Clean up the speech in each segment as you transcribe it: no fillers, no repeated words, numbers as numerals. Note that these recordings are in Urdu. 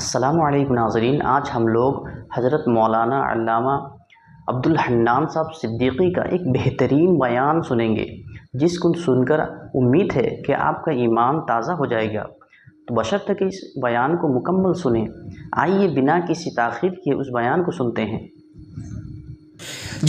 السلام علیکم ناظرین، آج ہم لوگ حضرت مولانا علامہ عبدالحنان صاحب صدیقی کا ایک بہترین بیان سنیں گے، جس کو سن کر امید ہے کہ آپ کا ایمان تازہ ہو جائے گا۔ تو بشرطہ کہ اس بیان کو مکمل سنیں، آئیے بنا کسی تاخیر کے اس بیان کو سنتے ہیں۔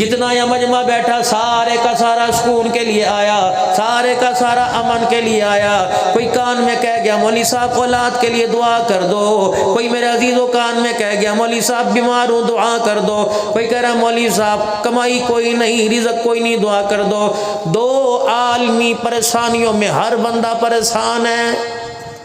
جتنا یہ مجمع بیٹھا سارے کا سارا سکون کے لیے آیا، سارے کا سارا امن کے لیے آیا۔ کوئی کان میں کہہ گیا مولوی صاحب اولاد کے لیے دعا کر دو، کوئی میرے عزیزوں کان میں کہہ گیا مولوی صاحب بیمار ہوں دعا کر دو، کوئی کہہ رہا مولوی صاحب کمائی کوئی نہیں، رزق کوئی نہیں، دعا کر دو۔ دو عالمی پریشانیوں میں ہر بندہ پریشان ہے۔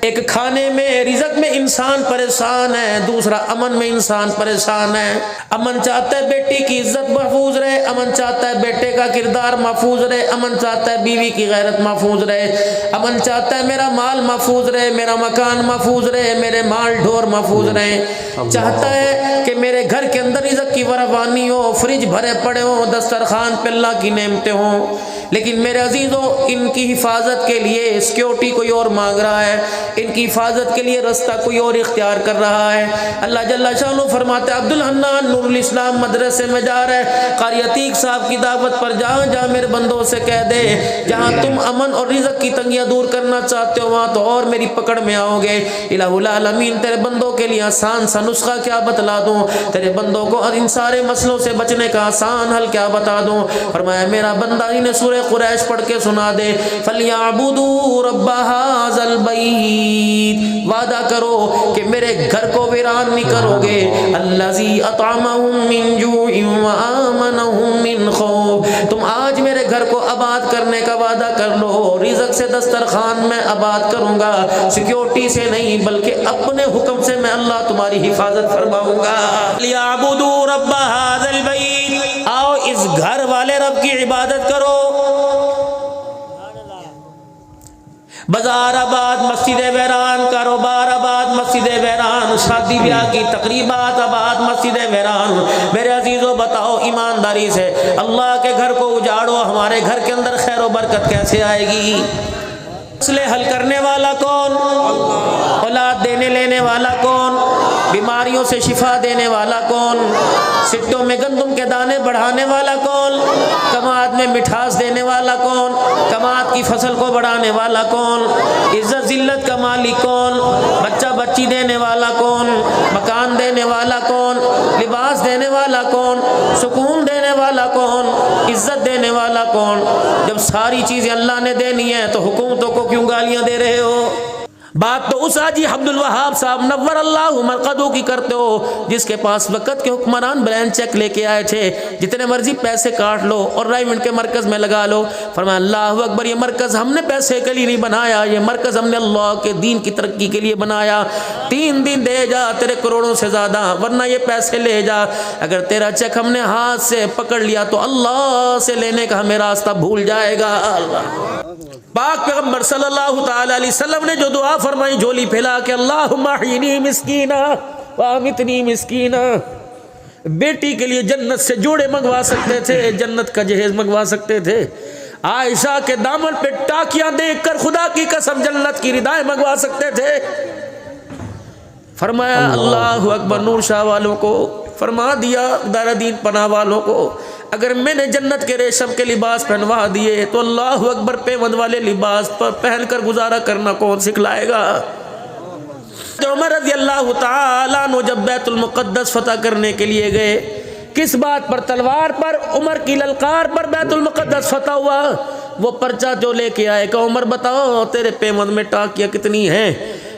ایک کھانے میں رزق میں انسان پریشان ہے، دوسرا امن میں انسان پریشان ہے۔ امن چاہتا ہے بیٹی کی عزت محفوظ رہے، امن چاہتا ہے بیٹے کا کردار محفوظ رہے، امن چاہتا ہے بیوی کی غیرت محفوظ رہے، امن چاہتا ہے میرا مال محفوظ رہے، میرا مکان محفوظ رہے، میرے مال ڈھور محفوظ رہے، چاہتا ہے کہ میرے گھر کے اندر رزق کی فراوانی ہو، فریج بھرے پڑے ہوں، دسترخوان پہ اللہ کی نعمتیں ہوں۔ لیکن میرے عزیزوں ان کی حفاظت کے لیے سیکیورٹی کوئی اور مانگ رہا ہے، ان کی حفاظت کے لیے رستہ کوئی اور اختیار کر رہا ہے۔ اللہ جل شانہ فرماتے ہیں عبدالحنان نور الاسلام مدرسے میں جا رہے، قاری عتیق صاحب کی دعوت پر جہاں جہاں میرے بندوں سے کہہ دے جہاں تم امن اور رزق کی تنگیاں دور کرنا چاہتے ہو وہاں تو اور میری پکڑ میں آؤ گے۔ الہ العالمین تیرے بندوں کے لیے آسان سا نسخہ کیا بتلا دوں، تیرے بندوں کو ان سارے مسئلوں سے بچنے کا آسان حل کیا بتا دوں۔ فرمایا میرا بندہ انہیں سورہ قریش پڑھ کے سنا دے، فَلْيَعْبُدُوا رَبَّ هَذَا الْبَيْتِ، وعدہ کرو کہ میرے گھر کو ویران نہیں کرو گے، الَّذِي أَطْعَمَهُم مِّن جُوعٍ وَآمَنَهُم مِّن خَوْفٍ، تم آج میرے گھر کو آباد کرنے کا وعدہ کر لو، رزق سے دسترخوان میں آباد کروں گا، سیکیورٹی سے نہیں بلکہ اپنے حکم سے میں اللہ تمہاری حفاظت فرماؤں گا۔ لِيَعْبُدُوا رَبَّ هَذَا الْبَيْتِ، آؤ اس گھر والے رب کی عبادت کرو۔ بازار آباد مسجد ویران، کاروبار آباد مسجد ویران، شادی بیاہ کی تقریبات آباد مسجد ویران۔ میرے عزیزوں بتاؤ ایمانداری سے اللہ کے گھر کو اجاڑو، ہمارے گھر کے اندر خیر و برکت کیسے آئے گی؟ مسئلے حل کرنے والا کون؟ اولاد دینے لینے والا کون؟ بیماریوں سے شفا دینے والا کون؟ سٹوں میں گندم کے دانے بڑھانے والا کون؟ کماد میں مٹھاس دینے والا کون؟ کماد کی فصل کو بڑھانے والا کون؟ عزت ذلت کا مالک کون؟ بچہ بچی دینے والا کون؟ مکان دینے والا کون؟ لباس دینے والا کون؟ سکون دینے والا کون؟ عزت دینے والا کون؟ جب ساری چیزیں اللہ نے دینی ہیں تو حکومتوں کو کیوں گالیاں دے رہے ہو؟ بات تو اس حاجی عبدالوہاب صاحب نور اللہ مرقدو کی کرتے ہو جس کے پاس وقت کے حکمران بلینک چیک لے کے آئے تھے، جتنے مرضی پیسے کاٹ لو اور رائمنڈ کے مرکز میں لگا لو۔ فرمایا اللہ اکبر، یہ مرکز ہم نے پیسے کے لیے نہیں بنایا، یہ مرکز ہم نے اللہ کے دین کی ترقی کے لیے بنایا۔ 3 دن دے جا تیرے کروڑوں سے زیادہ، ورنہ یہ پیسے لے جا۔ اگر تیرا چیک ہم نے ہاتھ سے پکڑ لیا تو اللہ سے لینے کا ہمیں راستہ بھول جائے گا۔ پاک پیغمبر صلی اللہ تعالی علیہ وسلم نے جو دعا فرمائی جھولی پھیلا کے اللہم احینی مسکینہ وامیتنی مسکینہ، بیٹی کے لیے جنت سے جوڑے منگوا سکتے تھے، جنت کا جہیز منگوا سکتے تھے، عائشہ کے دامن پہ ٹاکیاں دیکھ کر خدا کی قسم جنت کی ردائیں منگوا سکتے تھے۔ فرمایا اللہ اکبر، نور شاہ والوں کو فرما دیا، دار دین پناہ والوں کو اگر میں نے جنت کے ریشم کے لباس پہنوا دیے تو اللہ اکبر پیوند والے لباس پر پہن کر گزارا کرنا کون سکھلائے گا؟ عمر رضی اللہ تعالیٰ عنہ جب بیت المقدس فتح کرنے کے لیے گئے، کس بات پر؟ تلوار پر، عمر کی للکار پر بیت المقدس فتح ہوا۔ وہ پرچہ جو لے کے آئے کہ عمر بتاؤ تیرے پیوند میں ٹاکیاں کتنی ہیں؟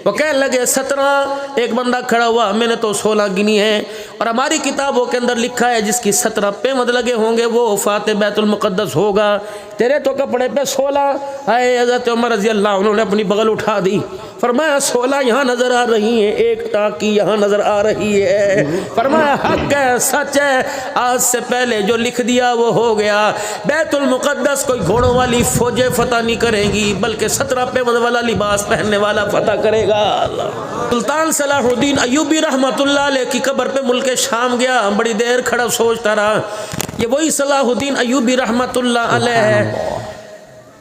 وہ کہنے لگے 17۔ ایک بندہ کھڑا ہوا، میں نے تو 16 گنی ہیں، اور ہماری کتابوں کے اندر لکھا ہے جس کی 17 پیوند لگے ہوں گے وہ فاتح بیت المقدس ہوگا، تیرے تو کپڑے پہ 16۔ اے حضرت عمر رضی اللہ عنہ نے اپنی بغل اٹھا دی، فرمایا 16 یہاں نظر آ رہی ہیں، ایک ٹاکی یہاں نظر آ رہی ہے۔ فرمایا حق ہے، سچ ہے، آج سے پہلے جو لکھ دیا وہ ہو گیا۔ بیت المقدس کوئی گھوڑوں والی فوجیں فتح نہیں کرے گی بلکہ 17 پیوند والا لباس پہننے والا فتح کرے گا۔ سلطان صلاح الدین ایوبی رحمۃ اللہ علیہ کی قبر پہ ملک شام گیا، بڑی دیر کھڑا سوچتا رہا، یہ وہی صلاح الدین ایوبی رحمۃ اللہ علیہ ہے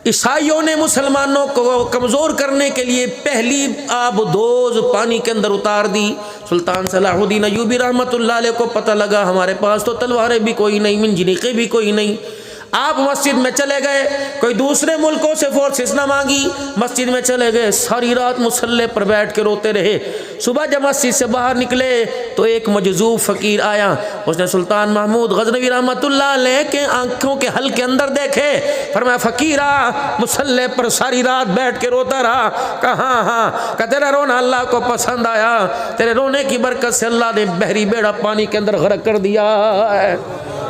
عیسائیوں نے مسلمانوں کو کمزور کرنے کے لیے پہلی آب دوز پانی کے اندر اتار دی۔ سلطان صلاح الدین ایوبی رحمۃ اللہ علیہ کو پتہ لگا ہمارے پاس تو تلواریں بھی کوئی نہیں، منجنیقیں بھی کوئی نہیں۔ آپ مسجد میں چلے گئے، کوئی دوسرے ملکوں سے فورسز نہ مانگی، مسجد میں چلے گئے، ساری رات مصلے پر بیٹھ کے روتے رہے۔ صبح جب مسجد سے باہر نکلے تو ایک مجذوب فقیر آیا، اس نے سلطان محمود غزنوی رحمۃ اللہ علیہ کے آنکھوں کے حل کے اندر دیکھے، فرمایا فقیرا مصلے پر ساری رات بیٹھ کے روتا رہا؟ کہاں ہاں کہ تیرا رونا اللہ کو پسند آیا، تیرے رونے کی برکت سے اللہ نے بحری بیڑا پانی کے اندر غرق کر دیا ہے۔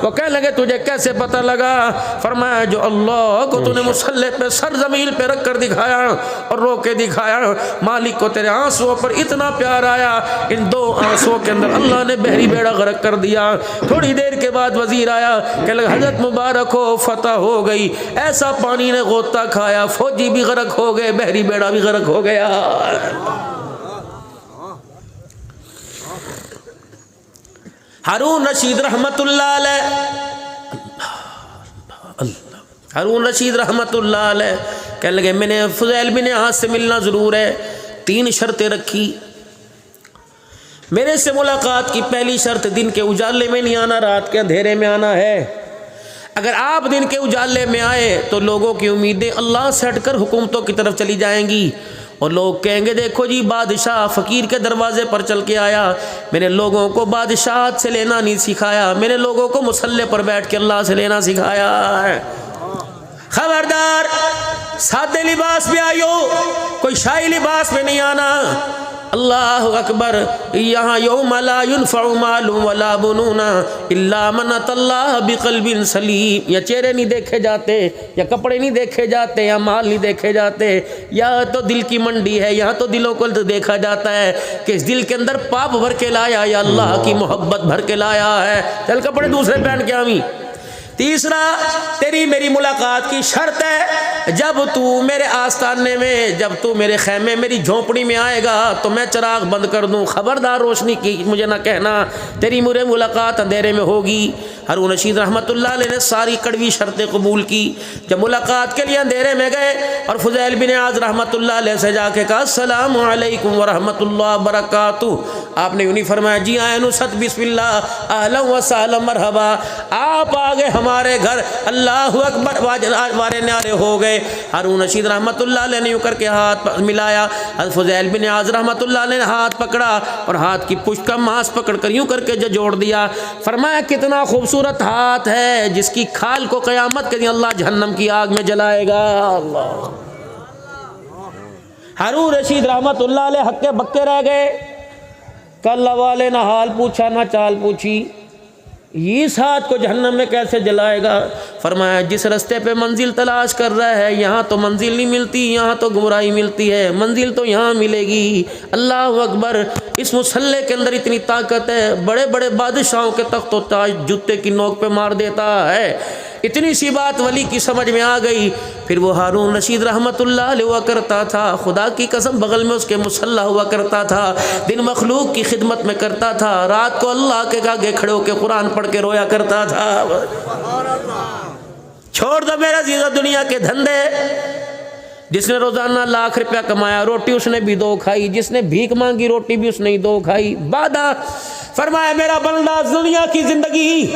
وہ کہنے لگے تجھے کیسے پتہ لگا؟ فرمایا جو اللہ کو تو نے مصلی پہ سر زمین پہ رکھ کر دکھایا اور رو کے دکھایا، مالک کو تیرے آنسوؤں پر اتنا پیار آیا، ان دو آنسوؤں کے اندر اللہ نے بحری بیڑا غرق کر دیا۔ تھوڑی دیر کے بعد وزیر آیا کہ حضرت مبارک ہو، فتح ہو گئی، ایسا پانی نے غوطہ کھایا، فوجی بھی غرق ہو گئے، بحری بیڑا بھی غرق ہو گیا۔ ہارون رشید رحمت اللہ علیہ، ہارون رشید رحمت اللہ علیہ کہنے لگے میں نے فضیل بن عیاض سے ملنا ضرور ہے، 3 شرطیں رکھی۔ میرے سے ملاقات کی پہلی شرط دن کے اجالے میں نہیں آنا، رات کے اندھیرے میں آنا ہے۔ اگر آپ دن کے اجالے میں آئے تو لوگوں کی امیدیں اللہ سے ہٹ کر حکومتوں کی طرف چلی جائیں گی، اور لوگ کہیں گے دیکھو جی بادشاہ فقیر کے دروازے پر چل کے آیا، میں نے لوگوں کو بادشاہت سے لینا نہیں سکھایا، میں نے لوگوں کو مصلی پر بیٹھ کے اللہ سے لینا سکھایا ہے۔ خبردار، سادے لباس میں آئیو، کوئی شاہی لباس میں نہیں آنا۔ اللہ اکبر، یہاں یوم لا ينفع مال ولا بنون الا من اتى اللہ بقلب سلیم، یا چہرے نہیں دیکھے جاتے، یا کپڑے نہیں دیکھے جاتے، یا مال نہیں دیکھے جاتے، یا تو دل کی منڈی ہے، یہاں تو دلوں کو دیکھا جاتا ہے کہ اس دل کے اندر پاپ بھر کے لایا یا اللہ کی محبت بھر کے لایا ہے۔ چل کپڑے دوسرے پہن کے آویں۔ تیسرا، تیری میری ملاقات کی شرط ہے جب تو میرے آستانے میں، جب تو میرے خیمے میری جھونپڑی میں آئے گا تو میں چراغ بند کر دوں، خبردار روشنی کی مجھے نہ کہنا، تیری میرے ملاقات اندھیرے میں ہوگی۔ ہارون رشید رحمت اللہ علیہ نے ساری کڑوی شرطیں قبول کی۔ جب ملاقات کے لیے اندھیرے میں گئے اور فضیل بن عیاض رحمت اللہ علیہ سے جا کے کہا السلام علیکم ورحمۃ اللہ وبرکاتہ، آپ نے یوں نہیں فرمایا جی آئے نصت بسم اللہ اہلا و سہلا مرحبا، آپ آگے ہمارے گھر، اللہ اکبر، وارے نعرے ہو گئے۔ ہارون رشید رحمت اللہ علیہ نے یوں کر کے ہاتھ ملایا، فضیل بن عیاض رحمت اللہ علیہ نے ہاتھ پکڑا اور ہاتھ کی پشت کا ماس پکڑ کر یوں کر کے جوڑ دیا، فرمایا کتنا خوبصورت ہاتھ ہے جس کی کھال کو قیامت کے دن اللہ جہنم کی آگ میں جلائے گا۔ اللہ، ہارون رشید رحمت اللہ علیہ ہکے بکے رہ گئے، کل والے نہ حال پوچھا نہ چال پوچھی، اس ہاتھ کو جہنم میں کیسے جلائے گا؟ فرمایا جس رستے پہ منزل تلاش کر رہا ہے یہاں تو منزل نہیں ملتی، یہاں تو گمراہی ملتی ہے، منزل تو یہاں ملے گی۔ اللہ اکبر، اس مصلی کے اندر اتنی طاقت ہے، بڑے بڑے بادشاہوں کے تخت و تاج جوتے کی نوک پہ مار دیتا ہے۔ اتنی سی بات ولی کی سمجھ میں آ گئی، پھر وہ ہارون رشید رحمت اللہ علیہ ہوا کرتا تھا، خدا کی قسم بغل میں اس کے مصلی ہوا کرتا تھا، دن مخلوق کی خدمت میں کرتا تھا، رات کو اللہ کے آگے کھڑے ہو کے قرآن پڑھ کے رویا کرتا تھا۔ چھوڑ دو میرا عزیزو دنیا کے دھندے، جس نے روزانہ لاکھ روپیہ کمایا روٹی اس نے بھی 2 کھائی، جس نے بھیک مانگی روٹی بھی اس نے 2 کھائی۔ وعدہ فرمایا میرا بندہ دنیا کی زندگی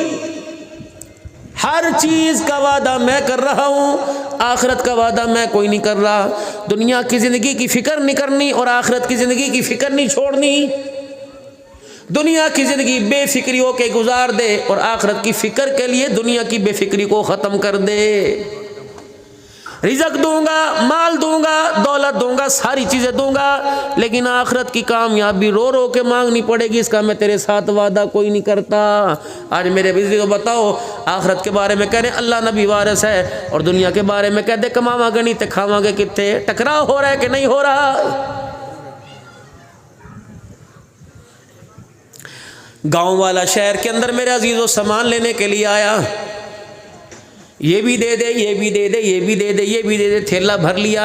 ہر چیز کا وعدہ میں کر رہا ہوں، آخرت کا وعدہ میں کوئی نہیں کر رہا۔ دنیا کی زندگی کی فکر نہیں کرنی اور آخرت کی زندگی کی فکر نہیں چھوڑنی۔ دنیا کی زندگی بے فکری ہو کے گزار دے اور آخرت کی فکر کے لیے دنیا کی بے فکری کو ختم کر دے۔ رزق دوں گا، مال دوں گا، دولت دوں گا، ساری چیزیں دوں گا، لیکن آخرت کی کامیابی رو رو کے مانگنی پڑے گی، اس کا میں تیرے ساتھ وعدہ کوئی نہیں کرتا۔ آج میرے بزرگ کو بتاؤ، آخرت کے بارے میں کہہ رہے اللہ نبی وارث ہے اور دنیا کے بارے میں کہہ دے کماوا گنی تے کھاواں گے کتے، ٹکراؤ ہو رہا ہے کہ نہیں ہو رہا؟ گاؤں والا شہر کے اندر میرے عزیزو سامان لینے کے لیے آیا، یہ بھی دے دے، یہ بھی دے دے، یہ بھی دے دے، یہ بھی دے دے، تھیلا بھر لیا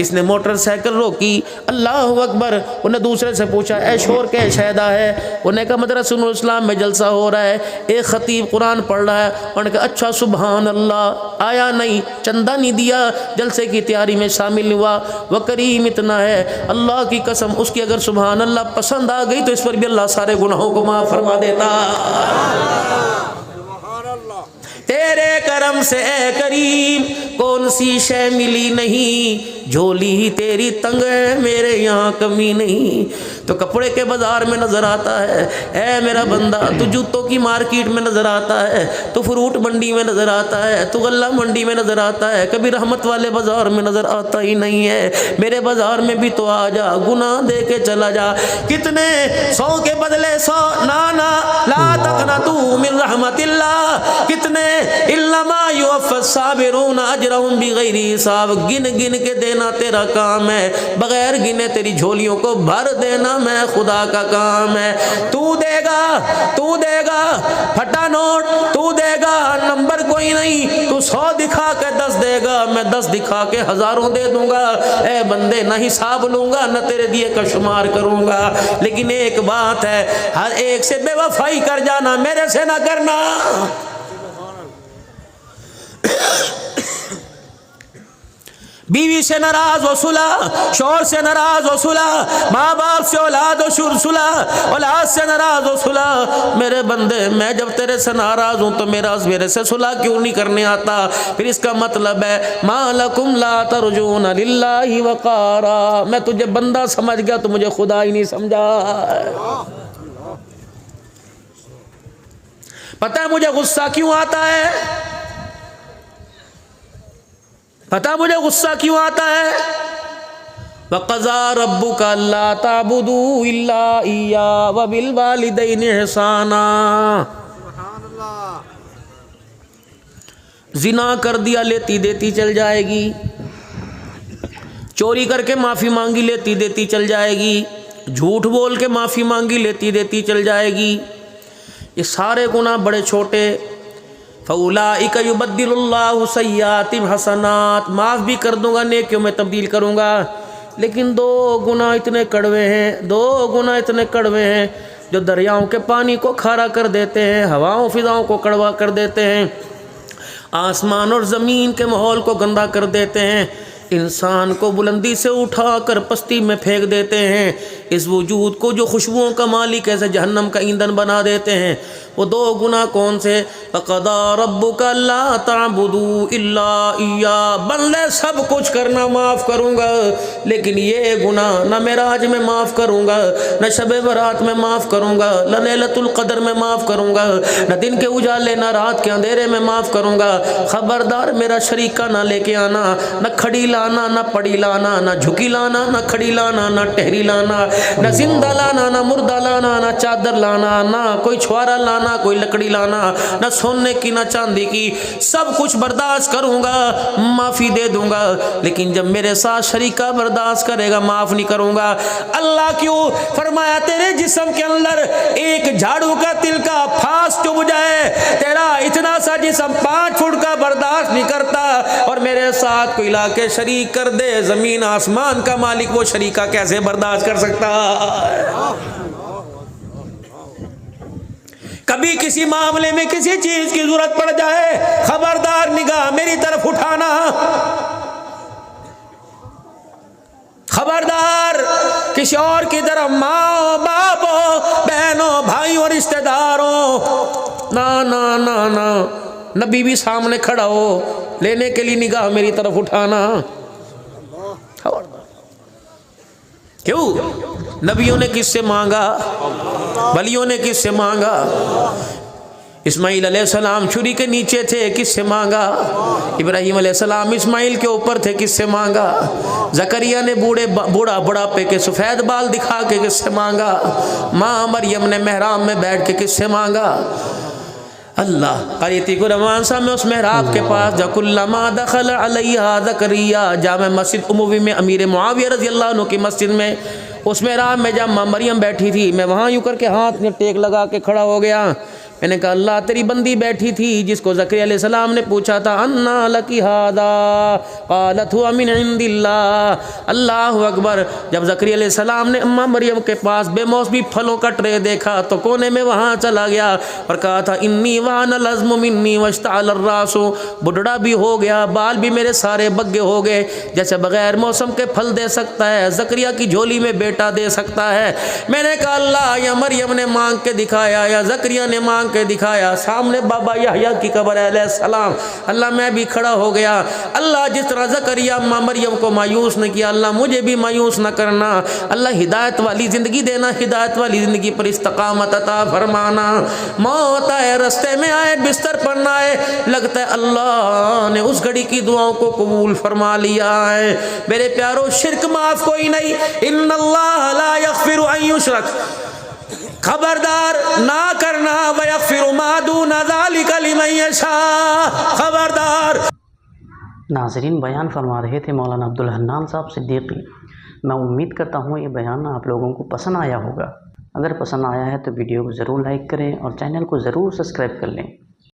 کس نے موٹر سائیکل روکی، اللہ اکبر، انہیں دوسرے سے پوچھا اے شور کے شہدا ہے، انہوں نے کہا مدرسہ نور الاسلام میں جلسہ ہو رہا ہے، ایک خطیب قرآن پڑھ رہا ہے، انہوں نے کہا اچھا سبحان اللہ، آیا نہیں، چندہ نہیں دیا، جلسے کی تیاری میں شامل ہوا، وہ کریم اتنا ہے اللہ کی قسم اس کی اگر سبحان اللہ پسند آ گئی تو اس پر بھی اللہ سارے گناہوں کو معاف فرما دیتا۔ تیرے کرم سے اے کریم کون سی شے ملی نہیں، جھولی ہی تیری تنگ ہے میرے یہاں کمی نہیں۔ تو کپڑے کے بازار میں نظر آتا ہے اے میرا بندہ، تو جوتوں کی مارکیٹ میں نظر آتا ہے، تو فروٹ منڈی میں نظر آتا ہے، تو غلہ منڈی میں نظر آتا ہے، کبھی رحمت والے بازار میں نظر آتا ہی نہیں ہے۔ میرے بازار میں بھی تو آ جا، گناہ دے کے چلا جا، کتنے 100 کے بدلے 100، نانا لا تقنطوا من رحمت اللہ، کتنے انما یوفی الصابرون اجرهم بغیر حساب، گن گن کے دینا تیرا کام ہے، بغیر گنے تیری جھولیوں کو بھر دینا میں خدا کا کام ہے۔ تو دے گا پھٹا نوٹ، تو دے گا نمبر کوئی نہیں، تو 100 دکھا کے 10 دے گا، میں 10 دکھا کے ہزاروں دے دوں گا۔ اے بندے نہ حساب لوں گا نہ تیرے دیے کا شمار کروں گا، لیکن ایک بات ہے، ہر ایک سے بے وفائی کر جانا، میرے سے نہ کرنا۔ بیوی سے ناراض ہو صلح، شوہر سے ناراض ہو صلح، ماں باپ سے اولاد ہو صلح، اولاد سے ناراض ہو صلح۔ میرے بندے میں جب تیرے سے ناراض ہوں تو میرے سے صلح کیوں نہیں کرنے آتا؟ پھر اس کا مطلب ہے ما لکم لا ترجون للہ وقارا، میں تجھے بندہ سمجھ گیا تو مجھے خدا ہی نہیں سمجھا۔ پتہ ہے مجھے غصہ کیوں آتا ہے؟ پتہ مجھے غصہ کیوں آتا ہے؟ وَقَضَىٰ رَبُّكَ أَلَّا تَعْبُدُوا إِلَّا إِيَّاهُ وَبِالْوَالِدَيْنِ إِحْسَانًا۔ زنا کر دیا لیتی دیتی چل جائے گی، چوری کر کے معافی مانگی لیتی دیتی چل جائے گی، جھوٹ بول کے معافی مانگی لیتی دیتی چل جائے گی، یہ سارے گناہ بڑے چھوٹے۔ فَأُولَٰئِكَ يُبَدِّلُ اللَّهُ سَيِّئَاتِهِمْ حَسَنَاتٍ، معاف بھی کر دوں گا، نیکیوں میں تبدیل کروں گا۔ لیکن 2 گناہ اتنے کڑوے ہیں، 2 گناہ اتنے کڑوے ہیں جو دریاؤں کے پانی کو کھارا کر دیتے ہیں، ہواؤں فضاؤں کو کڑوا کر دیتے ہیں، آسمان اور زمین کے ماحول کو گندا کر دیتے ہیں، انسان کو بلندی سے اٹھا کر پستی میں پھینک دیتے ہیں، اس وجود کو جو خوشبوؤں کا مالک ایسے جہنم کا ایندھن بنا دیتے ہیں۔ وہ 2 گناہ کون سے؟ فَقَضَىٰ رَبُّكَ أَلَّا تَعْبُدُوا إِلَّا إِيَّاهُ، بندے سب کچھ کرنا معاف کروں گا، لیکن یہ گناہ نہ معراج میں معاف کروں گا، نہ شب برات میں معاف کروں گا، نہ لیلۃ القدر میں معاف کروں گا، نہ دن کے اجالے نہ رات کے اندھیرے میں معاف کروں گا۔ خبردار میرا شریکہ نہ لے کے آنا، نہ کھڑی لانا نہ پڑی لانا، نہ جھکی لانا نہ کھڑی لانا، نہ ٹہری لانا، نہ زندہ لانا نہ مردہ لانا، نہ چادر لانا، نہ کوئی چھوارا لانا، کوئی لکڑی لانا، نہ سونے کی نہ چاندی کی، سب کچھ برداشت کروں گا، معافی دے دوں گا، لیکن جب میرے ساتھ شریکہ برداشت کرے گا معاف نہیں کروں گا۔ اللہ کیوں فرمایا تیرے جسم کے اندر ایک جھاڑو کا تل کا پھاس چبھ جائے، تیرا اتنا سا جسم 5 فٹ کا برداشت نہیں کرتا، اور میرے ساتھ کوئی لا کے شریک کر دے، زمین آسمان کا مالک وہ شریکہ کیسے برداشت کر سکتا ہے؟ کبھی کسی معاملے میں کسی چیز کی ضرورت پڑ جائے، خبردار نگاہ میری طرف اٹھانا، خبردار کسی اور کی طرف، ماں باپوں بہنوں بھائیوں رشتہ داروں، نا نا نا نا، نبی بھی سامنے کھڑا ہو لینے کے لیے نگاہ میری طرف اٹھانا، خبردار۔ کیوں؟ نبیوں نے کس سے مانگا؟ ولیوں نے کس سے مانگا؟ اسماعیل علیہ السلام چھری کے نیچے تھے، کس سے مانگا؟ ابراہیم علیہ السلام اسماعیل کے اوپر تھے، کس سے مانگا؟ زکریا نے بڑھاپے کے سفید بال دکھا کے کس سے مانگا؟ ماں مریم نے محراب میں بیٹھ کے کس سے مانگا؟ اللہ آیتی کو رمان صاحب میں اس محراب کے پاس جا کلما دخل علیہا زکریا، جامع مسجد اموی میں امیر معاویہ رضی اللہ عنہ کی مسجد میں، اس محراب میں جب ماں مریم بیٹھی تھی، میں وہاں یوں کر کے ہاتھ میں ٹیک لگا کے کھڑا ہو گیا، میں نے کہا اللہ تیری بندی بیٹھی تھی جس کو زکریا علیہ السلام نے پوچھا تھا انا لکی ھذا قالت هو من عند اللہ. اللہ اکبر. جب زکریا علیہ السلام نے اماں مریم کے پاس بے موسمی پھلوں کا ٹرے دیکھا تو کونے میں وہاں چلا گیا اور کہا تھا انی وان العظم منی واشتعل الراس. بڈھڑا بھی ہو گیا, بال بھی میرے سارے بگے ہو گئے. جیسے بغیر موسم کے پھل دے سکتا ہے زکریا کی جھولی میں بیٹا دے سکتا ہے. میں نے کہا اللہ یا مریم نے مانگ کے دکھایا یا زکریا نے مانگ کے دکھایا, سامنے بابا یحییٰ کی قبر ہے علیہ السلام. اللہ میں بھی کھڑا ہو گیا. اللہ جس طرح زکریا اماں مریم کو مایوس نہ کیا, اللہ مجھے بھی مایوس نہ کرنا. اللہ ہدایت والی زندگی دینا, ہدایت والی زندگی پر استقامت عطا فرمانا. موت آئے, رستے میں آئے, بستر پر نہ آئے, لگتا ہے اللہ نے اس گھڑی کی دعاؤں کو قبول فرما لیا ہے. میرے پیارو شرک معاف کوئی نہیں. ان اللہ لا یغفر ان یشرک, خبردار نہ کرنا, ویغفر ما دون ذلک لمن یشاء, خبردار. ناظرین, بیان فرما رہے تھے مولانا عبدالحنان صاحب صدیقی. میں امید کرتا ہوں یہ بیان آپ لوگوں کو پسند آیا ہوگا. اگر پسند آیا ہے تو ویڈیو کو ضرور لائک کریں اور چینل کو ضرور سبسکرائب کر لیں.